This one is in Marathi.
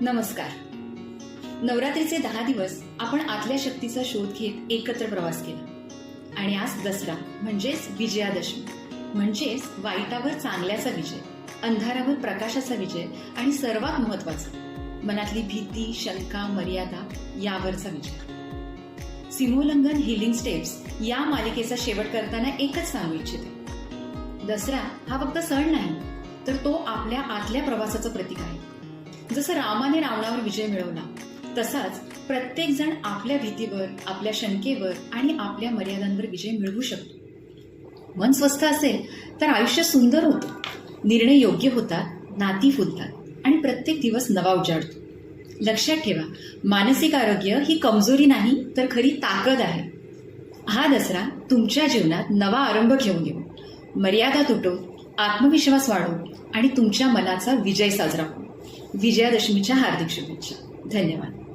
नमस्कार. नवरात्रीचे 10 दिवस आपण आतल्या शक्तीचा शोध घेत एकत्र प्रवास केला आणि आज दसरा म्हणजेच विजयादशमी म्हणजेच वाईटावर चांगल्याचा विजय, अंधारावर प्रकाशाचा विजय आणि सर्वात महत्वाचा मनातली भीती, शंका, मर्यादा यावरचा विजय. सीमोल्लंघन हीलिंग स्टेप्स या मालिकेचा शेवट करताना एकच सांगू इच्छिते. दसरा हा फक्त सण नाही, तर तो आपल्या आतल्या प्रवासाचं प्रतीक आहे. जसं रामाने रावणावर विजय मिळवला, तसाच प्रत्येक जण आपल्या भीतीवर, आपल्या शंकेवर आणि आपल्या मर्यादांवर विजय मिळवू शकतो. मन स्वस्थ असेल तर आयुष्य सुंदर होतं, निर्णय योग्य होतात, नाती फुलतात आणि प्रत्येक दिवस नवा उजाडतो. लक्षात ठेवा, मानसिक आरोग्य ही कमजोरी नाही तर खरी ताकद आहे. हा दसरा तुमच्या जीवनात नवा आरंभ घेऊन येऊ, मर्यादा तुटो, आत्मविश्वास वाढो आणि तुमच्या मनाचा विजय साजरा हो. विजयादशमीच्या हार्दिक शुभेच्छा. धन्यवाद.